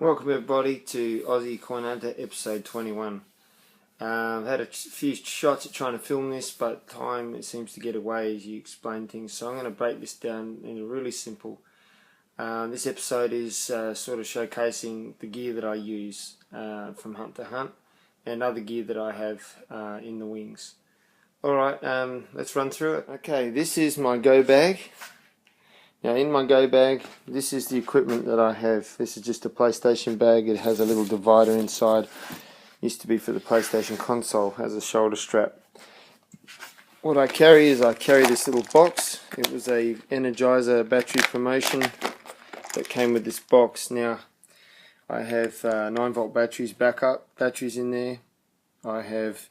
Welcome everybody to Aussie Coin Hunter episode 21. I've had a few shots at trying to film this, but time it seems to get away as you explain things, so I'm going to break this down in a really simple. This episode is sort of showcasing the gear that I use from hunt to hunt and other gear that I have in the wings. Alright, let's run through it. Okay, this is my go bag. Now in my go bag, this is the equipment that I have. This is just a PlayStation bag. It has a little divider inside. Used to be for the PlayStation console, has a shoulder strap. What I carry is this little box. It was a Energizer battery promotion that came with this box. Now I have 9-volt batteries, backup batteries in there. I have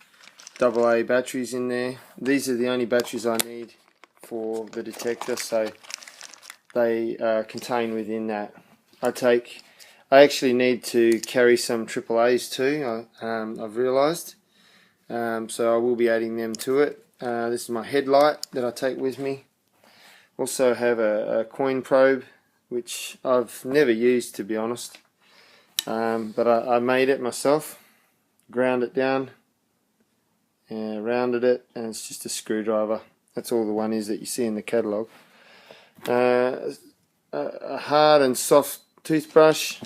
AA batteries in there. These are the only batteries I need for the detector, so they contain within that. I actually need to carry some AAAs too, I've realised, so I will be adding them to it. This is my headlight that I take with me. Also have a coin probe, which I've never used, to be honest, but I made it myself, ground it down, rounded it, and it's just a screwdriver. That's all the one is that you see in the catalogue. A hard and soft toothbrush,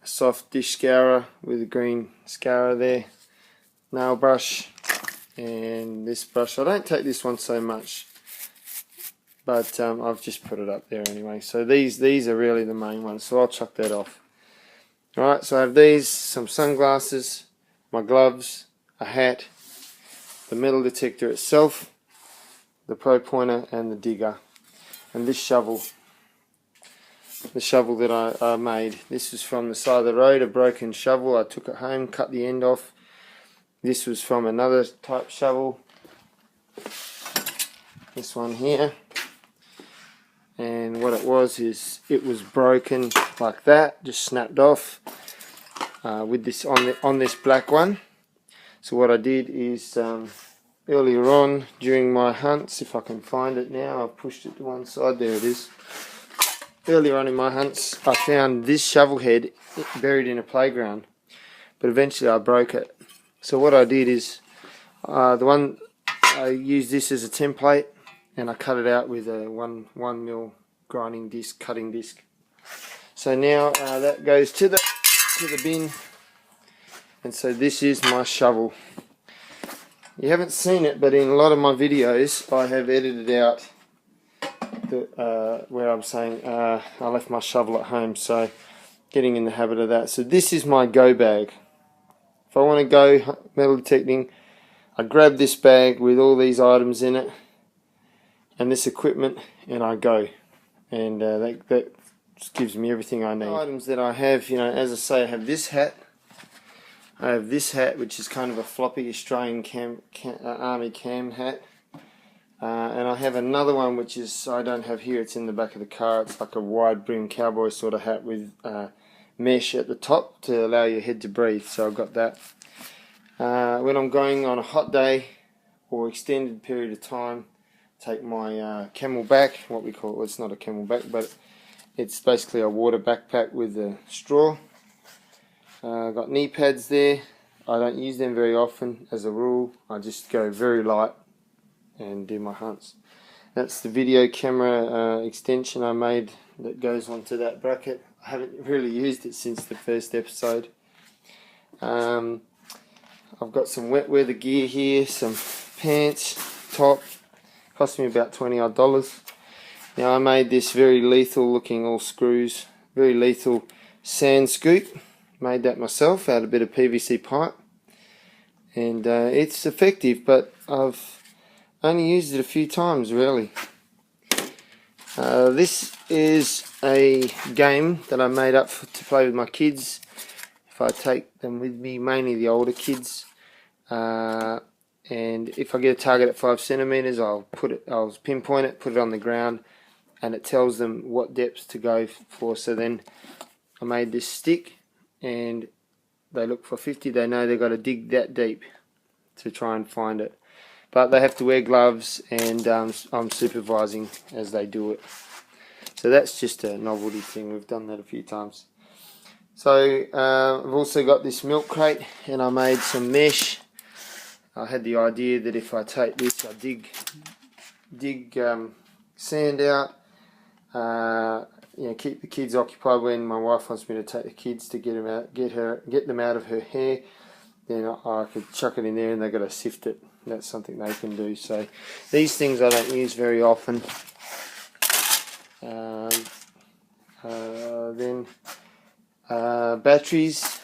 a soft dish scourer with a green scourer there, nail brush, and this brush. I don't take this one so much, but I've just put it up there anyway. So these are really the main ones, so I'll chuck that off. Alright, so I have these, some sunglasses, my gloves, a hat, the metal detector itself, the pro pointer and the digger. And this shovel, the shovel that I made. This was from the side of the road, a broken shovel. I took it home, cut the end off. This was from another type shovel, this one here. And what it was is it was broken like that, just snapped off with this on this black one. So what I did is earlier on during my hunts, if I can find it now, I've pushed it to one side, there it is. Earlier on in my hunts, I found this shovel head buried in a playground, but eventually I broke it. So what I did is, I used this as a template, and I cut it out with a 1mm grinding disc, cutting disc. So now that goes to the bin, and so this is my shovel. You haven't seen it, but in a lot of my videos I have edited out where I'm saying I left my shovel at home, so getting in the habit of that. So this is my go bag. If I want to go metal detecting, I grab this bag with all these items in it and this equipment, and I go, and that just gives me everything I need. The items that I have, as I say, I have this hat. I have this hat, which is kind of a floppy Australian army cam hat, and I have another one which is, I don't have here, it's in the back of the car. It's like a wide brim cowboy sort of hat with mesh at the top to allow your head to breathe, so I've got that. When I'm going on a hot day or extended period of time, take my camelback, what we call it, well, it's not a camelback, but it's basically a water backpack with a straw. I've got knee pads there. I don't use them very often as a rule. I just go very light and do my hunts. That's the video camera extension I made that goes onto that bracket. I haven't really used it since the first episode. I've got some wet weather gear here, some pants, top. Cost me about $20 odd. Now I made this very lethal looking, all screws, very lethal sand scoop. Made that myself out of a bit of PVC pipe, and it's effective, but I've only used it a few times really. This is a game that I made up to play with my kids. If I take them with me, mainly the older kids, and if I get a target at 5 centimeters, I'll pinpoint it, put it on the ground, and it tells them what depths to go for. So then I made this stick, and they look for 50, they know they've got to dig that deep to try and find it. But they have to wear gloves, and I'm supervising as they do it. So that's just a novelty thing, we've done that a few times. So I've also got this milk crate, and I made some mesh. I had the idea that if I take this, I dig sand out, keep the kids occupied when my wife wants me to take the kids to get them out of her hair. Then I could chuck it in there and they've got to sift it. That's something they can do. So these things I don't use very often. Then batteries.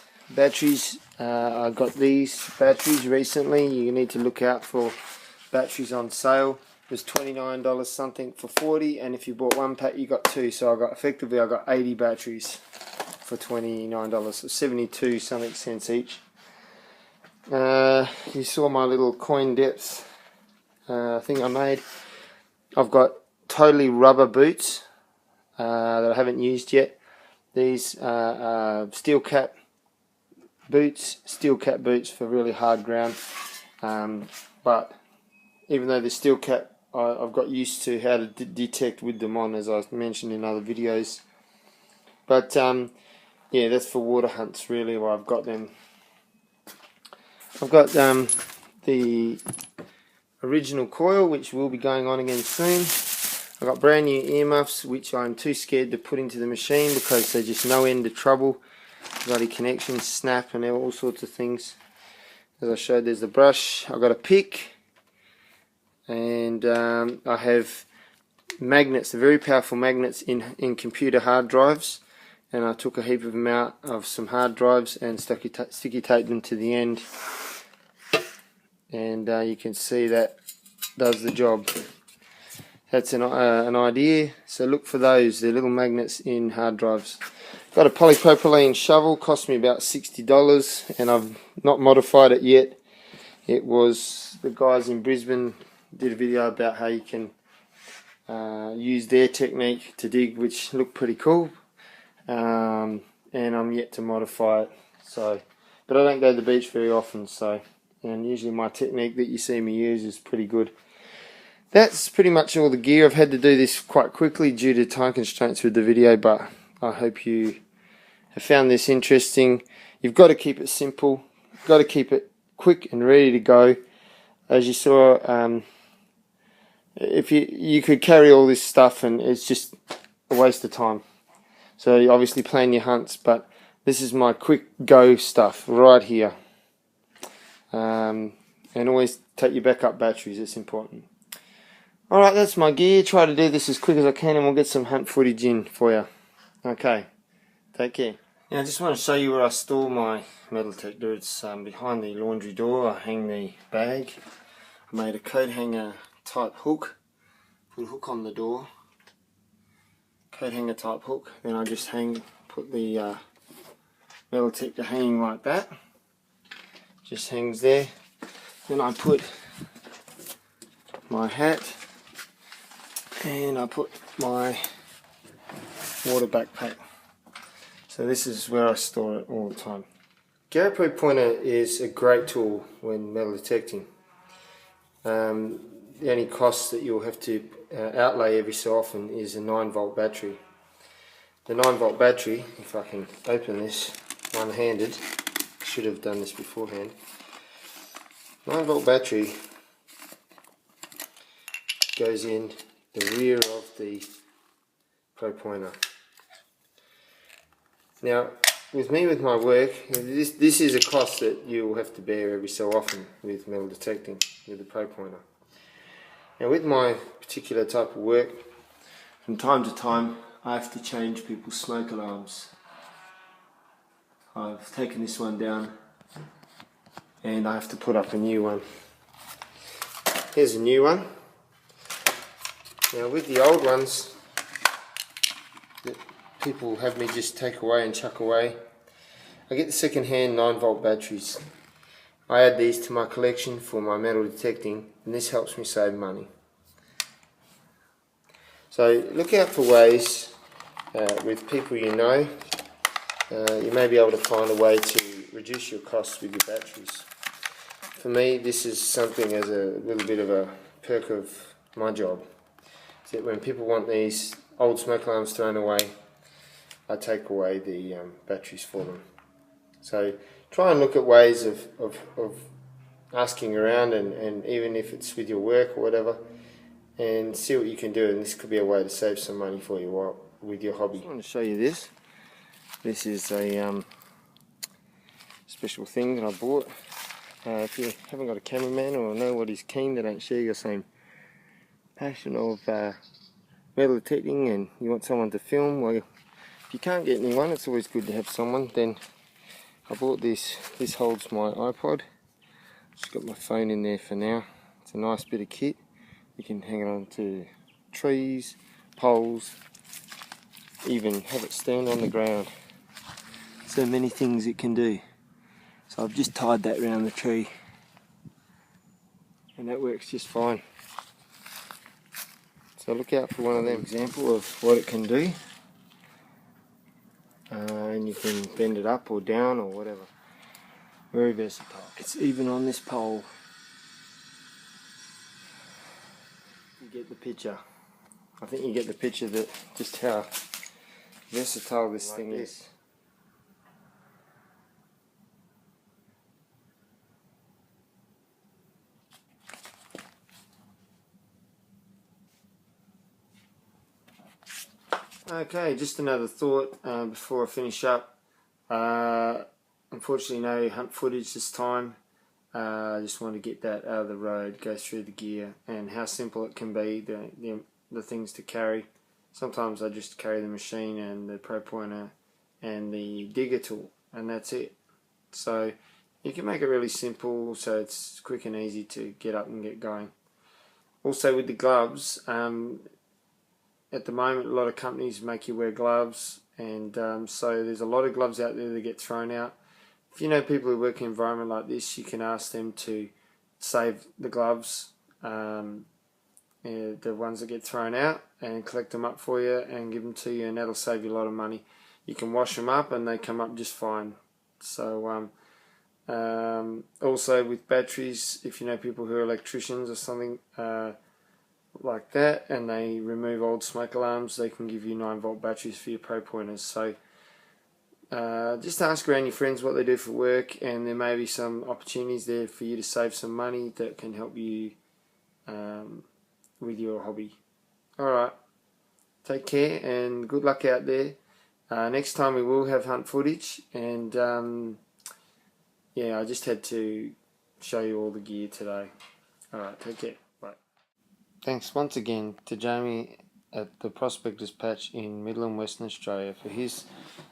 I got these batteries recently. You need to look out for batteries on sale. It was $29 something for 40, and if you bought one pack you got two. So I got 80 batteries for $29. So 72 something cents each. You saw my little coin depth thing I made. I've got totally rubber boots that I haven't used yet. These steel cap boots for really hard ground. But even though they're steel cap, I've got used to how to detect with them on, as I mentioned in other videos. But yeah, that's for water hunts really where I've got them. I've got the original coil, which will be going on again soon. I've got brand new earmuffs, which I'm too scared to put into the machine because they're just no end of trouble. Bloody connections snap and all sorts of things. As I showed, there's the brush. I've got a pick, and I have magnets, the very powerful magnets in computer hard drives. And I took a heap of them out of some hard drives and sticky taped them to the end. And you can see that does the job. That's an idea, so look for those. They're little magnets in hard drives. Got a polypropylene shovel, cost me about $60, and I've not modified it yet. It was the guys in Brisbane did a video about how you can use their technique to dig, which looked pretty cool. And I'm yet to modify it. But I don't go to the beach very often, and usually my technique that you see me use is pretty good. That's pretty much all the gear. I've had to do this quite quickly due to time constraints with the video, but I hope you have found this interesting. You've got to keep it simple. You've got to keep it quick and ready to go. As you saw, if you could carry all this stuff and it's just a waste of time. So you obviously plan your hunts, but this is my quick go stuff right here. And always take your backup batteries, it's important. Alright, that's my gear. Try to do this as quick as I can and we'll get some hunt footage in for you. Okay, take care. Now I just want to show you where I store my metal detector. It's behind the laundry door. I hang the bag. I made a coat hanger type hook. Put a hook on the door. Coat hanger type hook. Then I just put the metal detector hanging like that. Just hangs there. Then I put my hat. And I put my water backpack. So this is where I store it all the time. GoPro pointer is a great tool when metal detecting. The only cost that you'll have to outlay every so often is a 9-volt battery. The 9-volt battery, if I can open this one-handed, should have done this beforehand. 9-volt battery goes in the rear of the Pro Pointer. Now, with my work, this is a cost that you will have to bear every so often with metal detecting with the Pro Pointer. Now, with my particular type of work, from time to time, I have to change people's smoke alarms. I've taken this one down, and I have to put up a new one. Here's a new one. Now with the old ones that people have me just take away and chuck away, I get the second-hand 9-volt batteries. I add these to my collection for my metal detecting, and this helps me save money. So look out for ways with people you know. You may be able to find a way to reduce your costs with your batteries. For me, this is something as a little bit of a perk of my job. That when people want these old smoke alarms thrown away, I take away the batteries for them. So try and look at ways of asking around, and even if it's with your work or whatever, and see what you can do. And this could be a way to save some money for you with your hobby. I just want to show you this. This is a special thing that I bought. If you haven't got a cameraman or nobody's keen, they don't share your same passion of metal detecting, and you want someone to film, well, if you can't get anyone, it's always good to have someone. Then I bought this. This holds my iPod. Just got my phone in there for now. It's a nice bit of kit. You can hang it onto trees, poles, even have it stand on the ground. So many things it can do. So I've just tied that around the tree, and that works just fine. So look out for one of them. Example of what it can do. And you can bend it up or down or whatever. Very versatile. It's even on this pole. You get the picture. I think you get the picture that just how versatile this thing is. Okay, just another thought before I finish up. Unfortunately, no hunt footage this time. I just want to get that out of the road, go through the gear, and how simple it can be, the things to carry. Sometimes I just carry the machine and the pro pointer and the digger tool, and that's it. So you can make it really simple, so it's quick and easy to get up and get going. Also with the gloves, at the moment a lot of companies make you wear gloves, and so there's a lot of gloves out there that get thrown out. If you know people who work in an environment like this, you can ask them to save the gloves, the ones that get thrown out, and collect them up for you and give them to you, and that'll save you a lot of money. You can wash them up and they come up just fine. So also with batteries, if you know people who are electricians or something like that, and they remove old smoke alarms, they can give you 9-volt batteries for your pro pointers. So just ask around your friends what they do for work, and there may be some opportunities there for you to save some money that can help you with your hobby. Alright, take care and good luck out there. Next time we will have hunt footage, and yeah, I just had to show you all the gear today. Alright, take care. Bye. Thanks once again to Jamie at the Prospectors Patch in Midland, Western Australia for his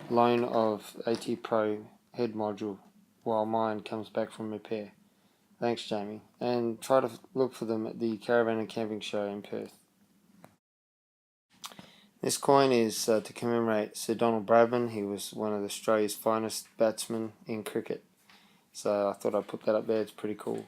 loan of AT Pro head module while mine comes back from repair. Thanks, Jamie, and try to look for them at the Caravan and Camping Show in Perth. This coin is to commemorate Sir Donald Bradman. He was one of Australia's finest batsmen in cricket, so I thought I'd put that up there. It's pretty cool.